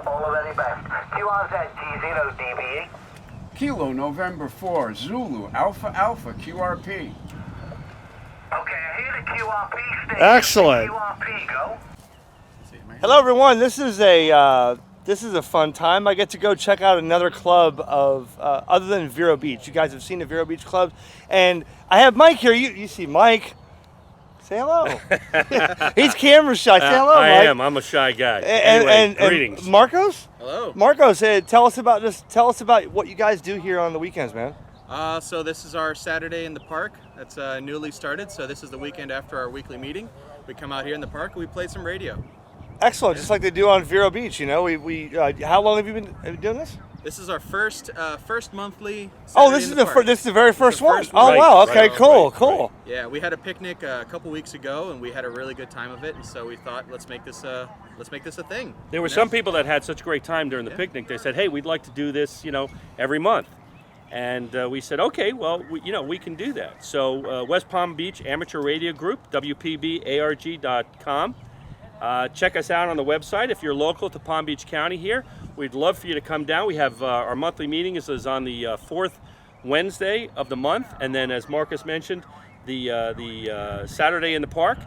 All the very best. QRZ T0DBE. Kilo November 4, Zulu, Alpha Alpha, QRP. Okay, I hear the QRP station. Excellent. QRP, go. Hello, everyone. This is a fun time. I get to go check out another club of other than Vero Beach. You guys have seen the Vero Beach clubs, and I have Mike here. You see Mike? Say hello. He's camera shy. Say hello, Mike. I am. I'm a shy guy. Anyway, greetings. And Marcos? Hello. Marcos, tell us about what you guys do here on the weekends, man. So this is our Saturday in the park. That's newly started. So this is the weekend after our weekly meeting. We come out here in the park and we play some radio. Excellent, just like they do on Vero Beach. You know, we how long have you been doing this? This is our first monthly. Oh, Saturday this in is the the park. this is the very first one. first Oh one. wow, Right, okay, right, cool, right, cool. Yeah, we had a picnic a couple weeks ago and we had a really good time of it. And so we thought, let's make this a thing. There were You know? some people that had such a great time during the picnic. They said, "Hey, we'd like to do this, every month." And we said, "Okay, well, we can do that." So West Palm Beach Amateur Radio Group, WPBARG.com. Check us out on the website if you're local to Palm Beach County here. We'd love for you to come down. We have our monthly meeting is on the fourth Wednesday of the month, and then, as Marcus mentioned, the Saturday in the park.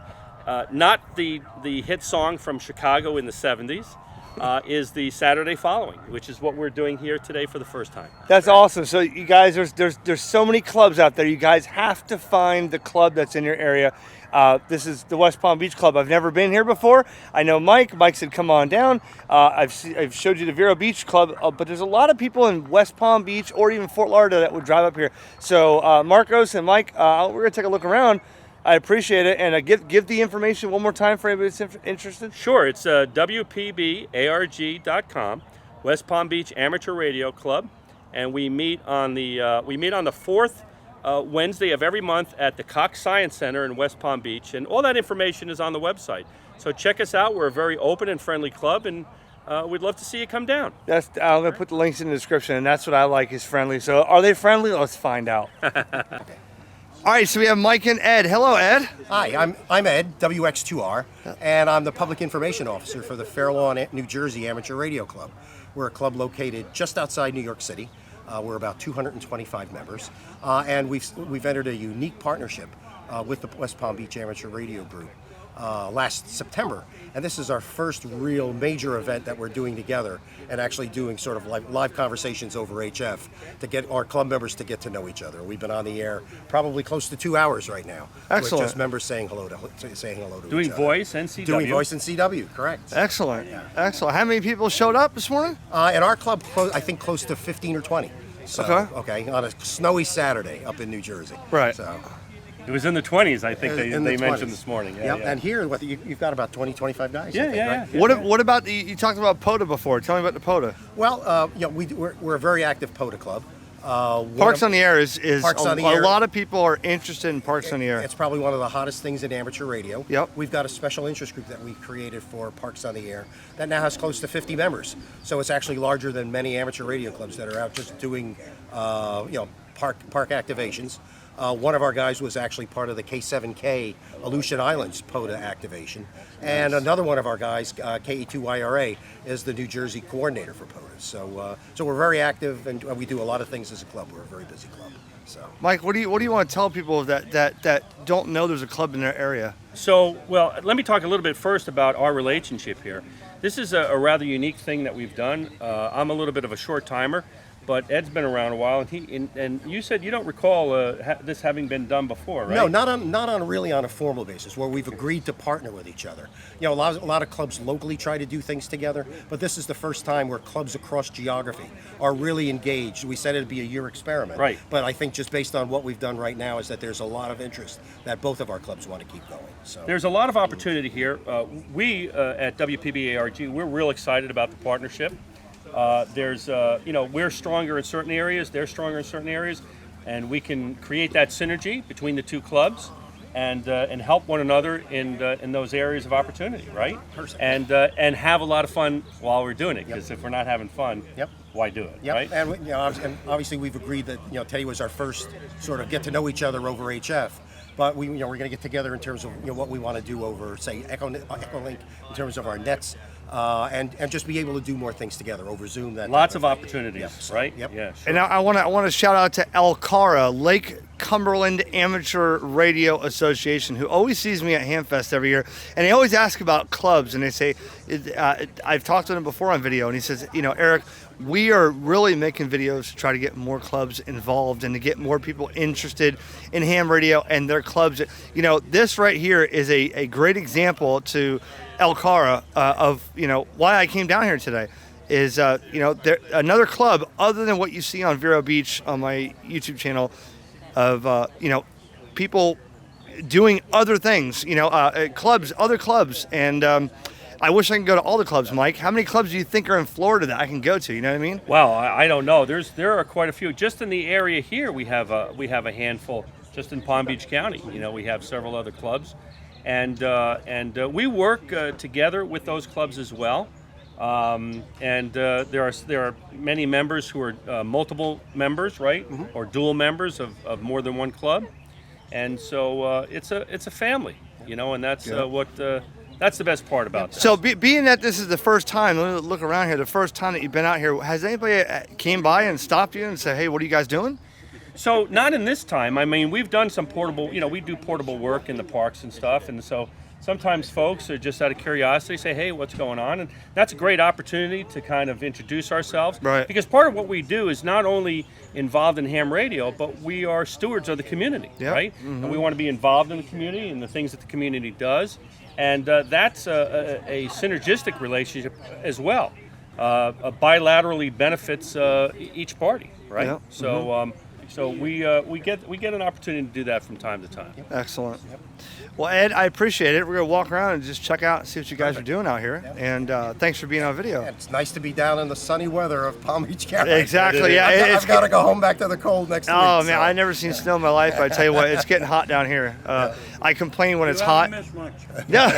Not the hit song from Chicago in the 70s. Is the Saturday following, which is what we're doing here today for the first time. That's awesome. So you guys, there's so many clubs out there. You guys have to find the club that's in your area. This is the West Palm Beach Club. I've never been here before. I know Mike. Mike said, "Come on down." I've showed you the Vero Beach Club, but there's a lot of people in West Palm Beach or even Fort Lauderdale that would drive up here. So Marcos and Mike, we're gonna take a look around. I appreciate it, and give the information one more time for anybody that's interested. Sure, it's WPBARG.com, West Palm Beach Amateur Radio Club, and we meet on the fourth Wednesday of every month at the Cox Science Center in West Palm Beach, and all that information is on the website. So check us out. We're a very open and friendly club, and we'd love to see you come down. I'm gonna put the links in the description, and that's what I like is friendly. So are they friendly? Let's find out. All right, so we have Mike and Ed. Hello, Ed. Hi, I'm Ed, WX2R, and I'm the Public Information Officer for the Fair Lawn, New Jersey Amateur Radio Club. We're a club located just outside New York City. We're about 225 members, and we've entered a unique partnership with the West Palm Beach Amateur Radio Group last September, and this is our first real major event that we're doing together, and actually doing sort of live conversations over HF to get our club members to get to know each other. We've been on the air probably close to 2 hours right now. Excellent. With just members saying hello to each Doing other. voice and CW. Doing voice and CW, correct. Excellent. Excellent. How many people showed up this morning? In our club, I think close to 15 or 20. So, okay, on a snowy Saturday up in New Jersey. Right. So, It was in the 20s, I think in the they 20s. mentioned this morning. Yeah, Yep. yeah. And here, you've got about 20, 25 guys. I Yeah, think, yeah, right? yeah. What about you talked about POTA before? Tell me about the POTA. Well, we're a very active POTA club. Parks on the Air is Parks on the a Air. lot of people are interested in Parks on the Air. It's probably one of the hottest things in amateur radio. Yep. We've got a special interest group that we created for Parks on the Air that now has close to 50 members. So it's actually larger than many amateur radio clubs that are out just doing, park activations. One of our guys was actually part of the K7K Aleutian Islands POTA activation. And another one of our guys, KE2YRA, is the New Jersey coordinator for POTA. So we're very active, and we do a lot of things as a club. We're a very busy club. So, Mike, what do you want to tell people that don't know there's a club in their area? So, well, let me talk a little bit first about our relationship here. This is a rather unique thing that we've done. I'm a little bit of a short timer, but Ed's been around a while, and you said you don't recall this having been done before, right? no, not on really on a formal basis where we've agreed to partner with each other. You know, a lot of clubs locally try to do things together, but this is the first time where clubs across geography are really engaged. We said it'd be a year experiment, Right? But I think just based on what we've done right now is that there's a lot of interest that both of our clubs want to keep going. So There's a lot of opportunity here. We at WPBARG, we're real excited about the partnership. We're stronger in certain areas, they're stronger in certain areas, and we can create that synergy between the two clubs and help one another in those areas of opportunity, right? And have a lot of fun while we're doing it, because if we're not having fun, why do it, Yep. right? And, and obviously we've agreed that Teddy was our first sort of get to know each other over HF. But we're going to get together in terms of what we want to do over, say, Echolink in terms of our nets, and just be able to do more things together over Zoom. Lots of opportunities, Yep. right? Yep. Yeah. Sure. And I want to shout out to Elcara, Lake Cumberland Amateur Radio Association, who always sees me at Hamfest every year, and they always ask about clubs, and they say, I've talked to him before on video, and he says, Eric, we are really making videos to try to get more clubs involved and to get more people interested in ham radio and their clubs. This right here is a great example to Elcara of why I came down here today. Is another club other than what you see on Vero Beach on my YouTube channel of people doing other things, other clubs, and I wish I could go to all the clubs. Mike, how many clubs do you think are in Florida that I can go to? You know what I mean? Well, I don't know. There are quite a few. Just in the area here, we have a handful. Just in Palm Beach County, we have several other clubs, and we work together with those clubs as well. There are many members who are multiple members, right, or dual members of more than one club, and so it's a family, and that's that's the best part about that. So being that this is the first time, let me look around here, the first time that you've been out here, has anybody came by and stopped you and said, hey, what are you guys doing? So not in this time. I mean, we've done some portable, we do portable work in the parks and stuff, and so sometimes folks are just out of curiosity say, hey, what's going on? And that's a great opportunity to kind of introduce ourselves. Right. Because part of what we do is not only involved in ham radio, but we are stewards of the community, right? Mm-hmm. And we want to be involved in the community and the things that the community does. And that's a synergistic relationship as well. Bilaterally benefits each party, right? Yeah. So so we get an opportunity to do that from time to time. Excellent. Well, Ed, I appreciate it. We're going to walk around and just check out and see what you guys are doing out here. And thanks for being on video. Yeah, it's nice to be down in the sunny weather of Palm Beach County. Exactly. Yeah, I've got to go home back to the cold next week. Oh, man, I've never seen snow in my life. But I tell you what, it's getting hot down here. I complain when it's hot. No,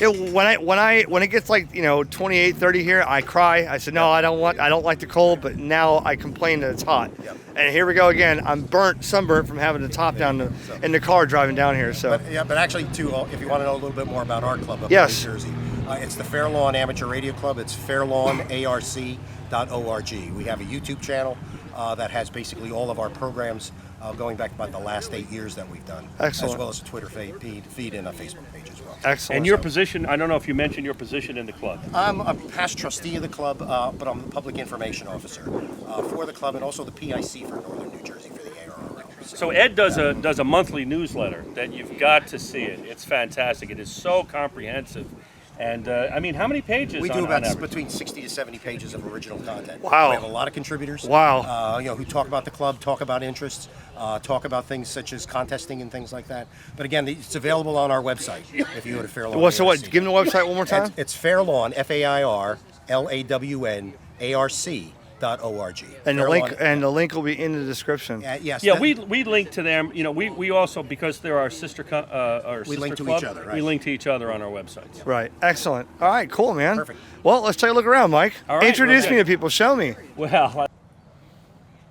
when it gets like 28, 30 here, I cry. I said no, I don't like the cold. But now I complain that it's hot. Yep. And here we go again. I'm sunburnt from having the top down in the car driving down here. So. But actually, too, if you want to know a little bit more about our club up yes. in New Jersey, it's the Fair Lawn Amateur Radio Club. It's fairlawnarc.org. We have a YouTube channel that has basically all of our programs going back about the last 8 years that we've done. Excellent. As well as a Twitter feed and a Facebook page as well. Excellent. And your position, I don't know if you mentioned your position in the club. I'm a past trustee of the club, but I'm the public information officer for the club and also the PIC for Northern New Jersey for the ARR. So Ed does a monthly newsletter that you've got to see it. It's fantastic. It is so comprehensive. And I mean, how many pages? We do about on between 60 to 70 pages of original content. Wow. We have a lot of contributors. Wow. Who talk about the club, talk about interests, talk about things such as contesting and things like that. But again, it's available on our website if you go to Fairlawn. Well, so what? Give them the website one more time. It's Fairlawn, FAIRLAWNARC.org. And the link will be in the description. Yes. Yeah, we link to them. We also, because they're our sister club, link to each other, right? We link to each other on our websites. Right. Excellent. All right. Cool, man. Perfect. Well, let's take a look around, Mike. All right, Introduce okay. me to people. Show me. Well,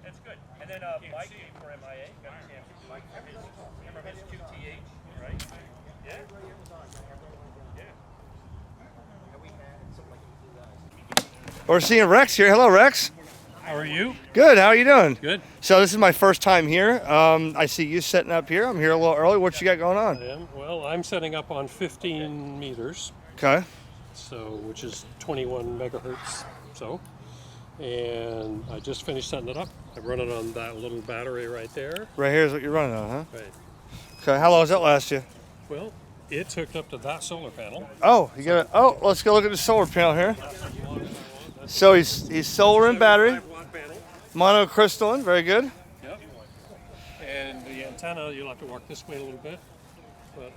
that's good. And then Mike for MIA. Mike from his QTH, right? Yeah. We're seeing Rex here. Hello, Rex. How are you? Good. How are you doing? Good. So this is my first time here. I see you setting up here. I'm here a little early. What you got going on? Well, I'm setting up on 15 meters, Okay. so which is 21 megahertz. And I just finished setting it up. I run it on that little battery right there. Right here is what you're running on, huh? Right. Okay. How long does that last you? Well, it's hooked up to that solar panel. Oh, you got it. Oh, let's go look at the solar panel here. So he's solar and battery, 75-watt panel. monocrystalline. Very good. Yep. And the antenna, you'll have to walk this way a little bit. But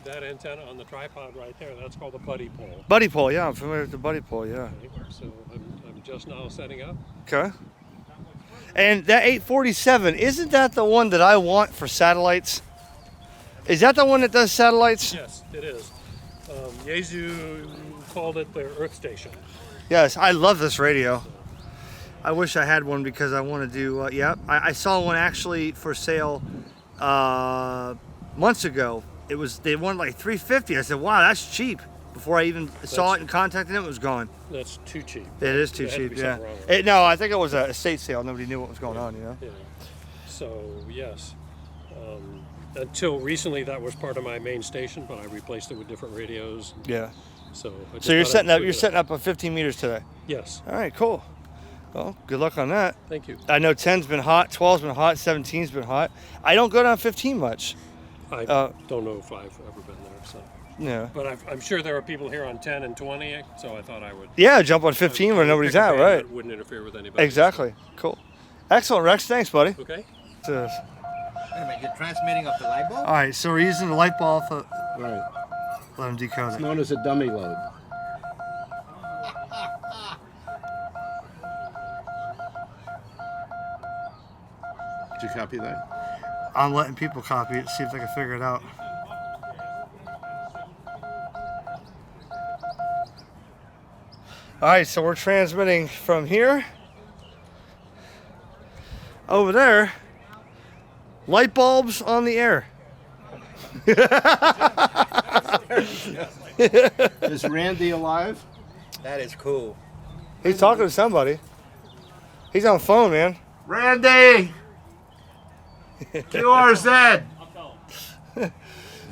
that antenna on the tripod right there, that's called the buddy pole. Buddy pole. Yeah, I'm familiar with the buddy pole. Yeah. So I'm just now setting up. Okay. And that 847, isn't that the one that I want for satellites? Is that the one that does satellites? Yes, it is. Yaesu called it their Earth station. Yes, I love this radio. I wish I had one because I want to do, I saw one actually for sale months ago. They wanted like $350. I said, wow, that's cheap. Before I even saw it and contacted him, it was gone. That's too cheap. It is too There had to cheap, be yeah. something wrong with it. No, I think it was a estate sale. Nobody knew what was going on, you know? Yeah. So, yes. Until recently, that was part of my main station, but I replaced it with different radios. Yeah. So, I just So you're thought I'd setting up. tweak You're it setting up a 15 meters today. Yes. All right, cool. Well, good luck on that. Thank you. I know 10's been hot, 12's been hot, 17's been hot. I don't go down 15 much. I don't know if I've ever been there. So, Yeah. but I'm sure there are people here on 10 and 20. So I thought I would. Yeah, jump on 15 where nobody's pick a at, band right? that wouldn't interfere with anybody. Exactly. Cool. Excellent, Rex. Thanks, buddy. Okay. What's this? Wait a minute, you're transmitting off the light bulb? All right, so we're using the light bulb. Right. Let him decode It's it. known as a dummy load. Did you copy that? I'm letting people copy it, see if they can figure it out. All right, so we're transmitting from here over there. Light bulbs on the air. Is Randy alive? That is cool. He's talking to somebody. He's on the phone, man. Randy! QRZ!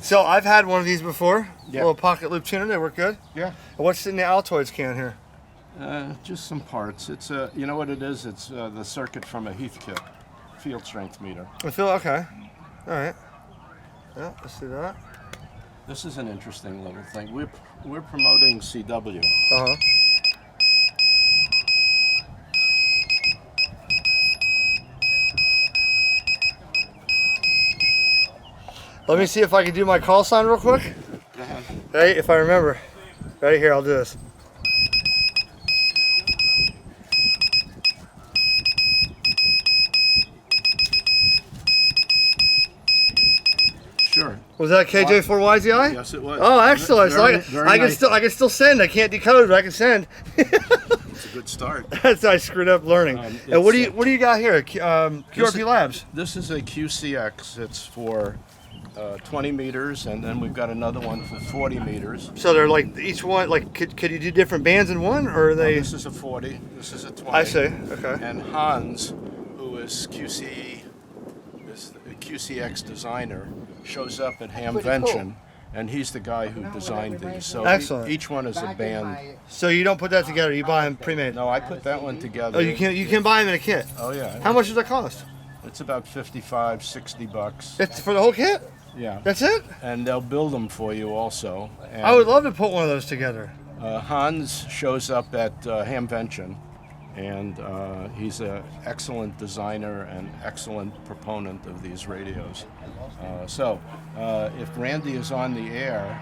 So I've had one of these before. Yeah. Little pocket loop tuner. They work good. Yeah. What's in the Altoids can here? Just some parts. It's you know what it is? It's the circuit from a Heathkit field strength meter. I feel okay. All right. Yeah, let's do that. This is an interesting little thing. We're promoting CW. Uh-huh. Let me see if I can do my call sign real quick. Ready? If I remember. Right here, I'll do this. Sure. Was that KJ4YZI? Yes, it was. Oh, excellent. Very, So very I can nice. I can still send. I can't decode, but I can send. It's a good start. That's I screwed up learning. And what do you got here? QRP Labs. This is a QCX. It's for 20 meters, and then we've got another one for 40 meters. So they're like each one. Like, could you do different bands in one, or are they? This is a 40. This is a 20. I see. Okay. And Hans, who is the QCX designer, shows up at Hamvention, and he's the guy who designed these. So Excellent. each one is a band. So you don't put that together. You buy them pre-made. No, I put that one together. Oh, you can buy them in a kit. Oh yeah. How much does that cost? It's about 55, 60 bucks. It's for the whole kit. Yeah. That's it. And they'll build them for you also. And, I would love to put one of those together. Hans shows up at Hamvention, and he's an excellent designer and excellent proponent of these radios. So if Randy is on the air,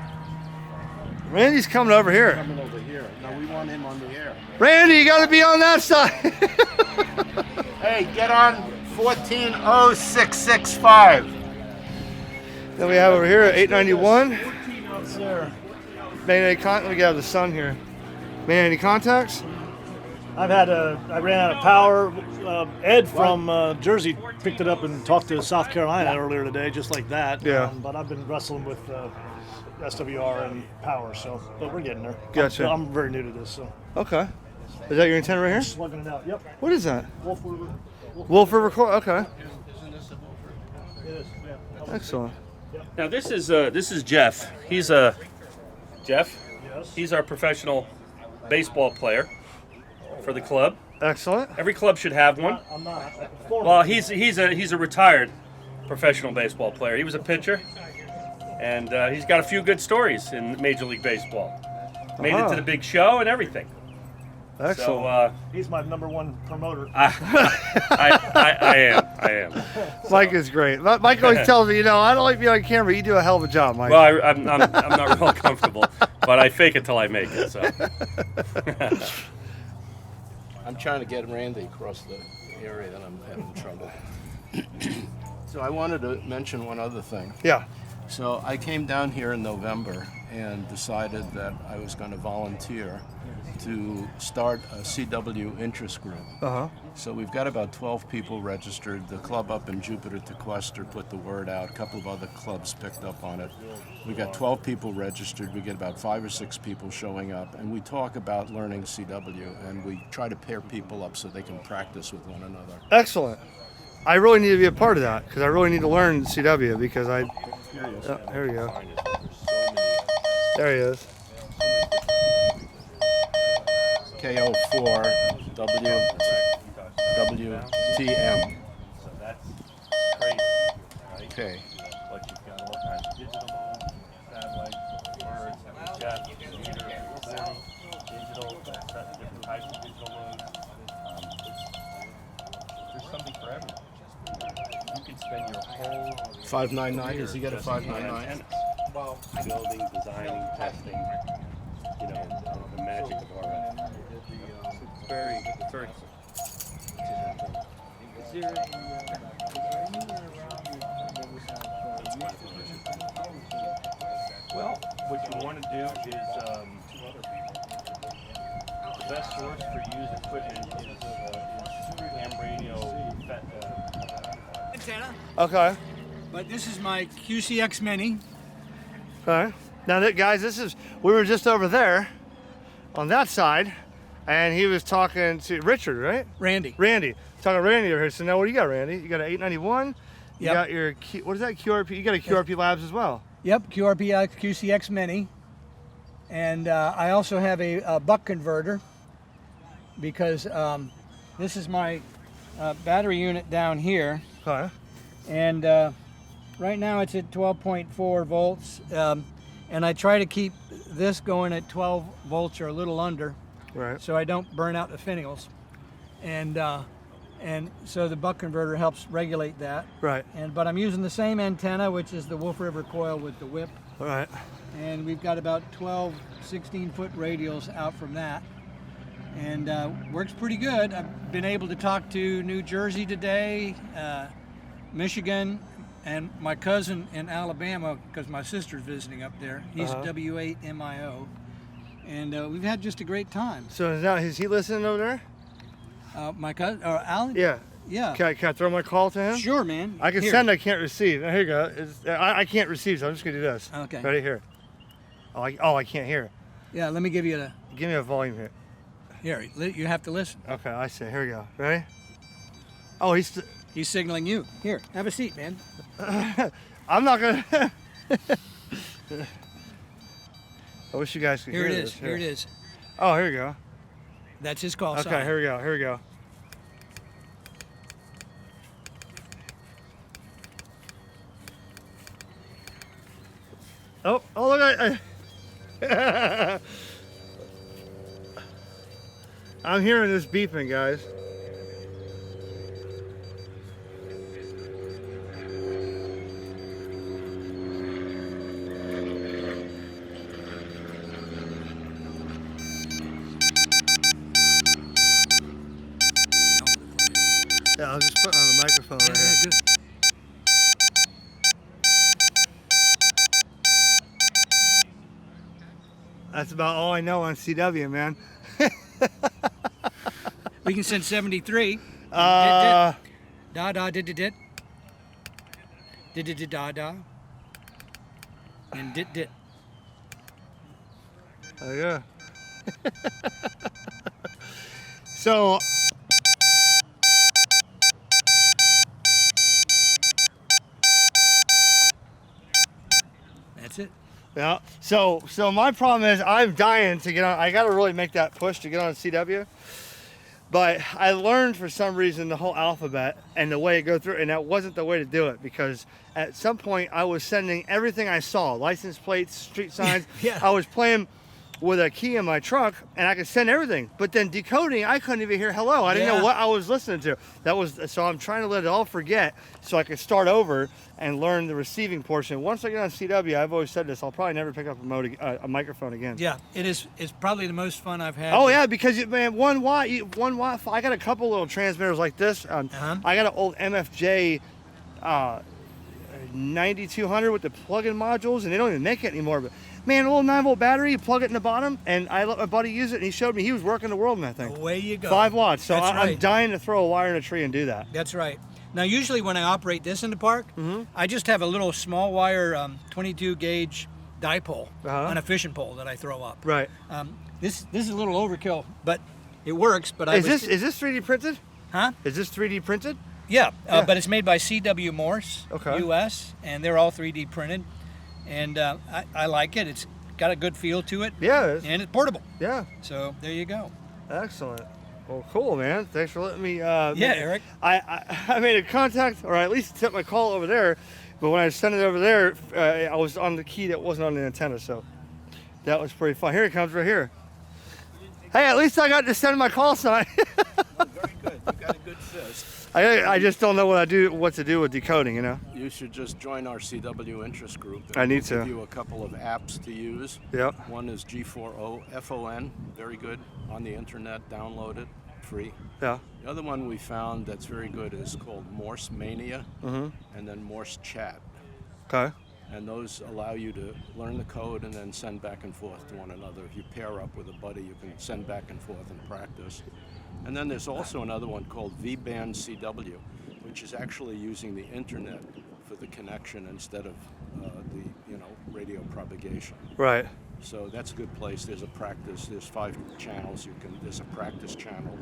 Randy's coming over here. coming over here. No, we want him on the air. Randy, you got to be on that side. Hey, get on 140665. Then we have over here at 891. Yes, sir. Let me get out of the sun here. Man, any contacts? I ran out of power. Ed from Jersey picked it up and talked to South Carolina earlier today, just like that. Yeah. But I've been wrestling with SWR and power, but we're getting there. Gotcha. I'm very new to this, so Okay. Is that your antenna right here? slugging it out. Yep. What is that? Wolf River. Wolf River Core. Okay. It is. Yeah. Excellent. Now this is Jeff. He's Jeff. Yes. He's our professional baseball player for the club. Excellent. Every club should have one. I'm not. Well, he's a retired professional baseball player. He was a pitcher, and he's got a few good stories in Major League Baseball. Made it to the big show and everything. Excellent. So He's my number one promoter. I am. Mike is great. Mike always tells me, I don't like being on camera. You do a hell of a job, Mike. Well, I'm not real comfortable, but I fake it till I make it. So. I'm trying to get Randy across the area that I'm having trouble. So I wanted to mention one other thing. Yeah. So I came down here in November and decided that I was going to volunteer to start a CW interest group. Uh-huh. So we've got about 12 people registered. The club up in Jupiter Tequester put the word out. A couple of other clubs picked up on it. We got 12 people registered. We get about 5 or 6 people showing up, and we talk about learning CW, and we try to pair people up so they can practice with one another. Excellent. I really need to be a part of that because I really need to learn CW because I. Oh, here we go. There he is. KO4 WTM. So that's crazy, right? Okay. But you've got all kinds of digital modes, satellites, words, MHF, computer, recording, digital, different types of digital modes. There's something for everyone. You can spend your whole 599. Does he get a 599? Well, building, designing, testing, you know, the magic of all that. It's very. Well, what you want to do is the best source for used equipment is ham radio. Antenna, Okay. but this is my QCX Mini. Okay. Now, guys, we were just over there on that side, and he was talking to Richard, right? Randy. Randy. Talking to Randy over here. So now what do you got, Randy? You got an 891. You Yep. got your, what is that, QRP? You got a QRP Labs as well. Yep, QRPX QCX Mini. And I also have a buck converter because this is my battery unit down here. Okay. And right now it's at 12.4 volts. And I try to keep this going at 12 volts or a little under. Right. So I don't burn out the finials. And so the buck converter helps regulate that. Right. But I'm using the same antenna, which is the Wolf River coil with the whip. All right. And we've got about 12 16-foot radials out from that. And works pretty good. I've been able to talk to New Jersey today, Michigan, and my cousin in Alabama, because my sister's visiting up there. He's W8MIO. And we've had just a great time. So now, is he listening over there? My cousin, or Alan? Yeah. Yeah. Can I throw my call to him? Sure, man. I can Here. send, I can't receive. Here you go. I can't receive, so I'm just going to do this. Okay. Ready? Here. I can't hear. Yeah, let me give you the. Give me a volume here. Here, you have to listen. Okay, I see. Here we go. Ready? Oh, he's signaling you. Here, have a seat, man. I'm not going to. I wish you guys could hear this. Here it is. Oh, here we go. That's his call sign. Okay, here we go. Here we go. Oh, look! I'm hearing this beeping, guys. Yeah, I'll just put it on the microphone right here. Good. That's about all I know on CW, man. We can send 73. Uh, Da da did dit. Did da da. And dit. Oh yeah. So. That's it. Yeah. So my problem is I'm dying to get on. I got to really make that push to get on CW. But I learned for some reason the whole alphabet and the way it goes through, and that wasn't the way to do it because at some point I was sending everything I saw, license plates, street signs. Yeah. I was playing with a key in my truck and I could send everything. But then decoding, I couldn't even hear hello. I didn't know what I was listening to. So I'm trying to let it all forget so I could start over and learn the receiving portion. Once I get on CW, I've always said this, I'll probably never pick up a microphone again. Yeah, it's probably the most fun I've had. Oh yeah, because man, 1 watt. I got a couple little transmitters like this. I got an old MFJ 9200 with the plug-in modules, and they don't even make it anymore. But Man, a little 9-volt battery, you plug it in the bottom, and I let my buddy use it, and he showed me he was working the world in that thing. Away you go. 5 watts. So That's I'm right. dying to throw a wire in a tree and do that. That's right. Now, usually when I operate this in the park, I just have a little small wire 22 gauge dipole on a fishing pole that I throw up. Right. This is a little overkill, but it works. But Is this 3D printed? Huh? Is this 3D printed? Yeah, but it's made by CW Morse, Okay. US, and they're all 3D printed. And I like it. It's got a good feel to it. Yeah, it is. And it's portable. Yeah. So there you go. Excellent. Well, cool, man. Thanks for letting me. Eric. I made a contact, or at least took my call over there. But when I sent it over there, I was on the key that wasn't on the antenna, so that was pretty fun. Here he comes, right here. Hey, at least I got to send my call sign. Very good. You got a good fist. I just don't know what to do with decoding, you know. You should just join our CW interest group. I need We'll to. give you a couple of apps to use. Yep. One is G4O FON, very good on the internet. Download it, free. Yeah. The other one we found that's very good is called Morse Mania, and then Morse Chat. Okay. And those allow you to learn the code and then send back and forth to one another. If you pair up with a buddy, you can send back and forth and practice. And then there's also another one called V-Band CW, which is actually using the internet for the connection instead of the radio propagation. Right. So that's a good place. There's a practice. There's 5 channels. There's a practice channel,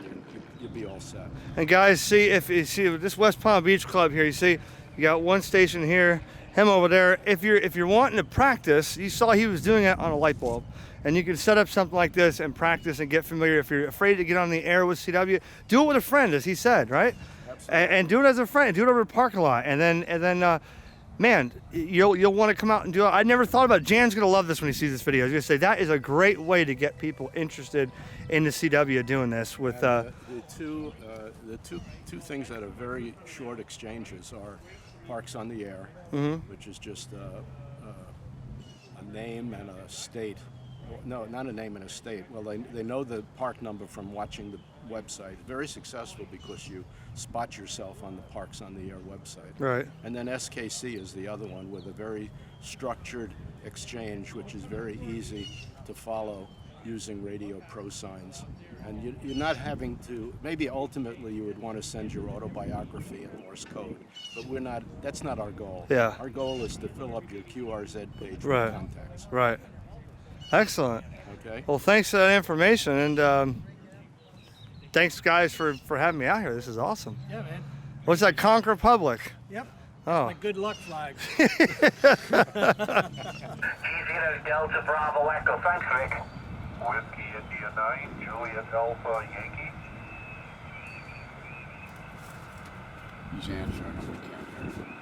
and you'll be all set. And guys, see if you see this West Palm Beach Club here. You see, you got one station here, him over there. If you're wanting to practice, you saw he was doing it on a light bulb, and you can set up something like this and practice and get familiar. If you're afraid to get on the air with CW, do it with a friend, as he said, right? Absolutely. And do it as a friend. Do it over the parking lot, and then. Man, you'll want to come out and do it. I never thought about it. Jan's gonna love this when he sees this video. He's gonna say that is a great way to get people interested in the CW doing this. With the two things that are very short exchanges are Parks on the Air, which is just a name and a state. No, not a name and a state. Well, they know the park number from watching the website. Very successful because you spot yourself on the Parks on the Air website. Right. And then SKC is the other one with a very structured exchange, which is very easy to follow using Radio Pro signs. And you're not having to, maybe ultimately you would want to send your autobiography in Morse code, but that's not our goal. Yeah. Our goal is to fill up your QRZ page Right. with contacts. Right. Excellent. Okay. Well, thanks for that information, and thanks guys for having me out here. This is awesome. Yeah, man. What's that? Conch Republic. Yep. Oh. My good luck flag. G0 Delta Bravo Echo. Thanks, Rick. Whiskey India 9, Juliet Alpha Yankee. He's answering. We can't hear him.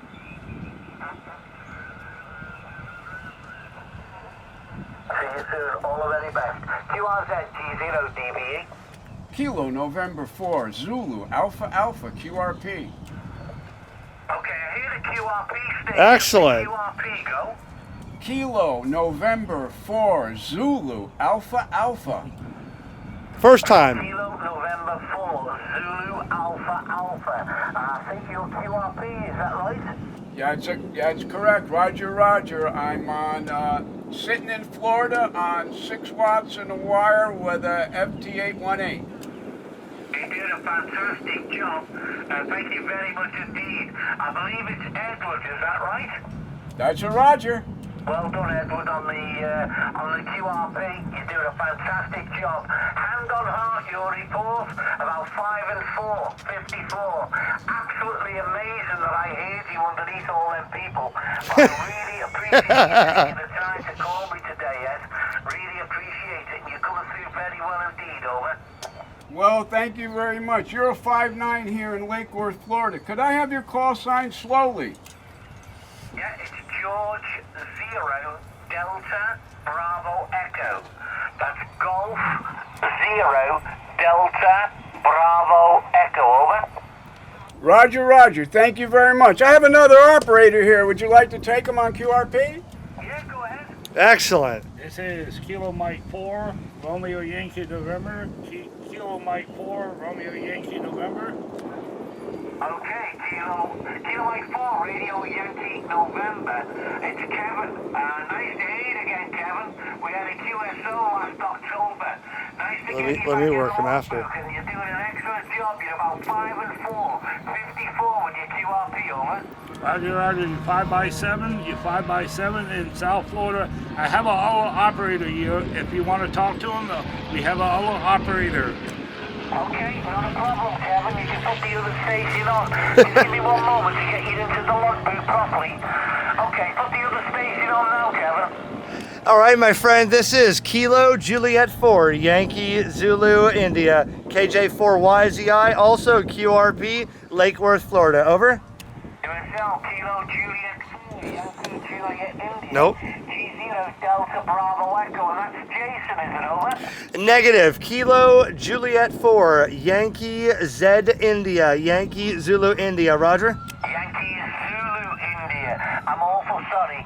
See you soon. All the very best. QRZ G0 DBE. Kilo November 4, Zulu Alpha Alpha QRP. Okay, I hear the QRP station. Excellent. QRP, go. Kilo November 4, Zulu Alpha Alpha. First time. Kilo November 4, Zulu Alpha Alpha. I think you're QRP, is that right? Yeah, it's correct. Roger, Roger. I'm on sitting in Florida on 6 watts in a wire with a FT818. You did a fantastic job. Thank you very much indeed. I believe it's Edward, is that right? That's a Roger. Well done, Edward, on the QRP. You're doing a fantastic job. Hand on heart, your report about 5 and 4, 54. Absolutely amazing that I heard you underneath all them people. But I really appreciate you taking the time to call me today, Ed. Really appreciate it. You're coming through very well indeed, over. Well, thank you very much. You're a 5'9" here in Lake Worth, Florida. Could I have your call sign slowly? Yeah, it's George 0 Delta Bravo Echo. That's Golf 0 Delta Bravo Echo, over. Roger, Roger. Thank you very much. I have another operator here. Would you like to take him on QRP? Yeah, go ahead. Excellent. This is Kilo Mike 4, Romeo Yankee November, Kilo Mike 4, Romeo Yankee November. Okay, Kilo Mike 4, Radio Yankee November. It's Kevin. Nice to hear you again, Kevin. We had a QSO last October. Nice to get you let back me in work the him after. logbook, and you're doing an excellent job. You're about 5 and 4, 54 with your QRP, over. Roger, you 5x7, you 5x7 in South Florida. I have a other operator here. If you want to talk to him, we have a other operator. Okay, not a problem, Kevin. You can put the other station on. Just give me one moment to get you into the logbook properly. Okay, put the other station on now, Kevin. All right, my friend, this is Kilo Juliet 4, Yankee Zulu India, KJ4YZI, also QRP, Lake Worth, Florida. Over? USL, Kilo Juliet 4, Yankee Juliet India. Nope. G0 Delta Bravo Echo, and that's Jason, is it, over? Negative. Kilo Juliet 4, Yankee Z India, Yankee Zulu India. Roger? Yankee Zulu India. I'm awful sorry.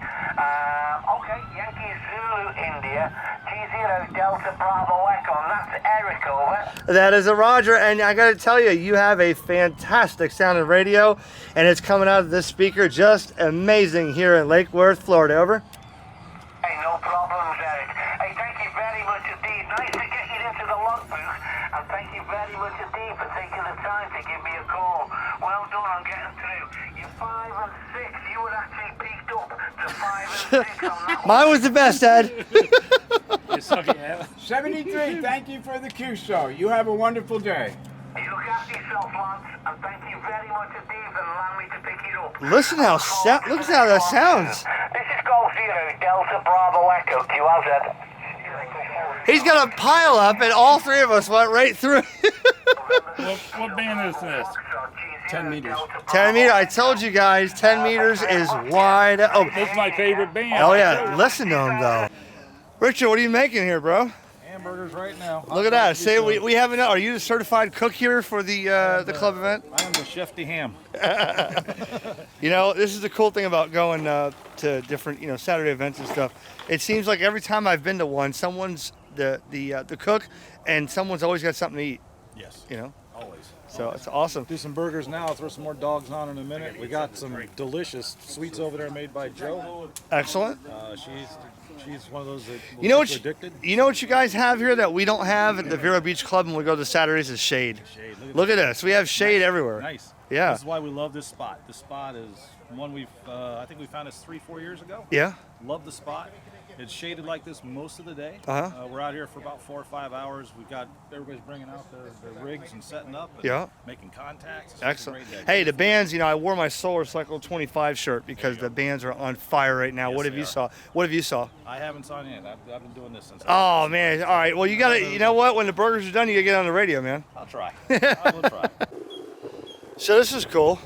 Okay, Yankee Zulu India, G0 Delta Bravo Echo, and that's Eric, over. That is a Roger, and I got to tell you, you have a fantastic sounding radio, and it's coming out of this speaker just amazing here in Lake Worth, Florida. Over? Hey, no problems, Eric. Hey, thank you very much indeed. Nice to get you into the logbook, and thank you very much indeed for taking the time to give me a call. Well done on getting through. You're 5 and 6. You were actually peaked up to 5 and 6 on that one. Mine was the best, Ed. 73, thank you for the QSO. You have a wonderful day. You look after yourself, Lance, and thank you very much indeed for allowing me to pick it up. Listen how that sounds. This is Golf 0 Delta Bravo Echo, QLZ. He's got a pile up, and all three of us went right through. What band is this? 10 meters. 10 meters. I told you guys, 10 meters is wide open. This is my favorite band. Oh yeah, listen to him though. Richard, what are you making here, bro? Hamburgers right now. Look at that. Say we have enough. Are you the certified cook here for the club event? I am the chef de ham. You know, this is the cool thing about going to different Saturday events and stuff. It seems like every time I've been to one, someone's the cook, and someone's always got something to eat. Yes. Always. So it's awesome. Do some burgers now. I'll throw some more dogs on in a minute. We got some delicious sweets over there made by Joe. Excellent. She's one of those that You know addicted. You know what you guys have here that we don't have at the Vero Beach Club when we go to Saturdays is shade. Look at this. We have shade everywhere. Nice. Yeah. This is why we love this spot. This spot is one I think we found this 3-4 years ago. Yeah. Love the spot. It's shaded like this most of the day. We're out here for about 4 or 5 hours. We've got everybody's bringing out their rigs and setting up. And making contacts. It's Excellent. a great day. Hey, the bands. I wore my Solar Cycle 25 shirt because the bands are on fire right now. Yes, What have you saw? What have you saw? I haven't signed in. I've been doing this since. Oh man! All right. Well, you gotta. You know what? When the burgers are done, you gotta get on the radio, man. I'll try. I will try. So this is cool.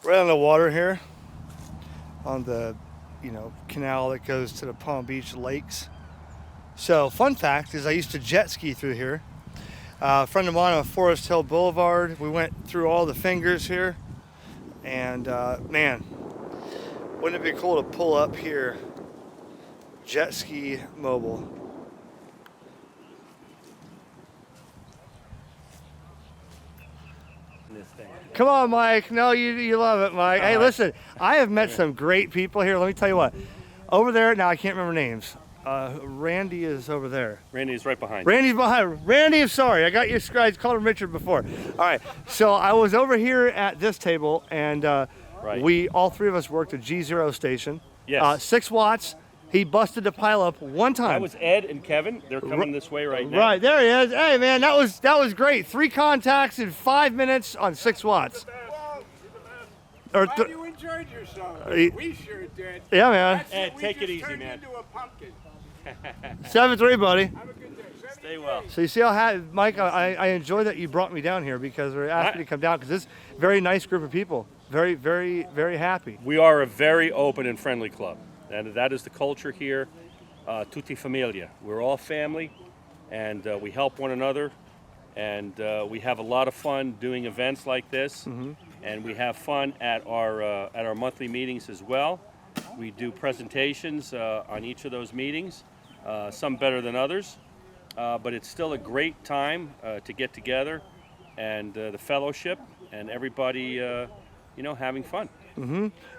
Right on the water here, on the canal that goes to the Palm Beach lakes. So fun fact is I used to jet ski through here. A friend of mine on Forest Hill Boulevard. We went through all the fingers here, and man, wouldn't it be cool to pull up here, jet ski mobile. Come on, Mike. No, you love it, Mike. Hey, listen, I have met some great people here. Let me tell you what. Over there, now I can't remember names. Randy is over there. Randy is right behind. Randy's behind. Randy, sorry. I got you guys called him Richard before. All right. So I was over here at this table, and we all three of us worked at G0 station. Yes. 6 watts. He busted the pile up one time. That was Ed and Kevin. They're coming this way right now. Right, there he is. Hey, man, that was great. 3 contacts in 5 minutes on 6 watts. Glad you enjoyed yourself. We sure did. Yeah, man. Ed, take it easy, man. Into a pumpkin. 7-3, buddy. Have a good day. Stay well. So you see how Mike, I enjoy that you brought me down here because they asked me to come down because this very nice group of people. Very, very, very happy. We are a very open and friendly club. And that is the culture here, tutti familia. We're all family, and we help one another, and we have a lot of fun doing events like this, and we have fun at our monthly meetings as well. We do presentations on each of those meetings, some better than others, but it's still a great time to get together and the fellowship and everybody, having fun.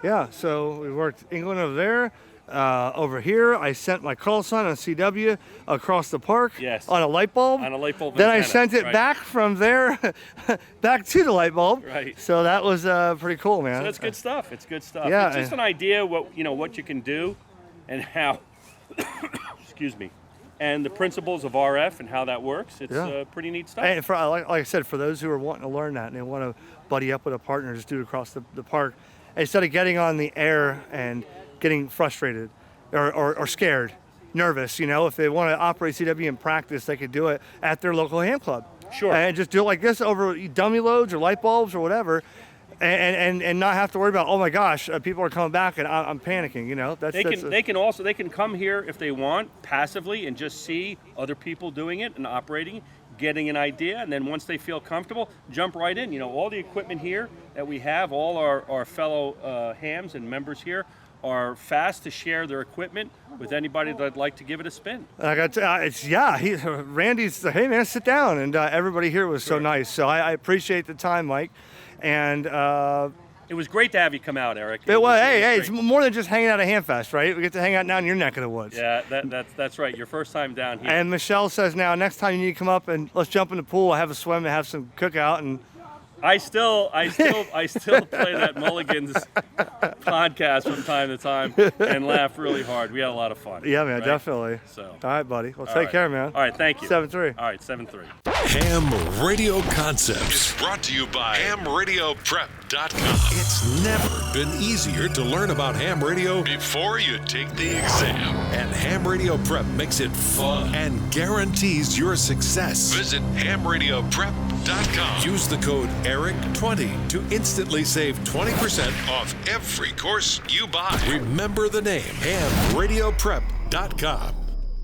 Yeah, so we worked England over there. Over here, I sent my call sign on CW across the park on a light bulb. On a light bulb Then antenna, I sent it right. back from there back to the light bulb. Right. So that was pretty cool, man. So that's good stuff. It's good stuff. Yeah, It's just an idea what you can do and how. Excuse me. And the principles of RF and how that works. It's pretty neat stuff. And for, like I said, for those who are wanting to learn that and they want to buddy up with a partner, just do it across the park. Instead of getting on the air and getting frustrated or scared, nervous, if they want to operate CW in practice, they could do it at their local ham club. Sure. And just do it like this over dummy loads or light bulbs or whatever. And not have to worry about, oh my gosh, people are coming back and I'm panicking. They can come here if they want passively and just see other people doing it and operating, getting an idea, and then once they feel comfortable, jump right in. All the equipment here that we have, all our fellow hams and members here are fast to share their equipment with anybody that'd like to give it a spin. Randy's, hey man, sit down, and everybody here was so nice. So I appreciate the time, Mike. And it was great to have you come out, Eric. It's more than just hanging out at Hamfest, right? We get to hang out down in your neck of the woods. Yeah, that's right. Your first time down here. And Michelle says now, next time you need to come up and let's jump in the pool, have a swim, and have some cookout. And I still play that Mulligan's podcast from time to time and laugh really hard. We had a lot of fun. Yeah, man, right? Definitely. So. All right, buddy. Well, take care, man. All right, thank you. 7-3. All right, 7-3. Ham Radio Concepts is brought to you by HamRadioPrep.com. It's never been easier to learn about ham radio before you take the exam. And Ham Radio Prep makes it fun and guarantees your success. Visit HamRadioPrep.com. Use the code ERIC20 to instantly save 20% off every course you buy. Remember the name, HamRadioPrep.com.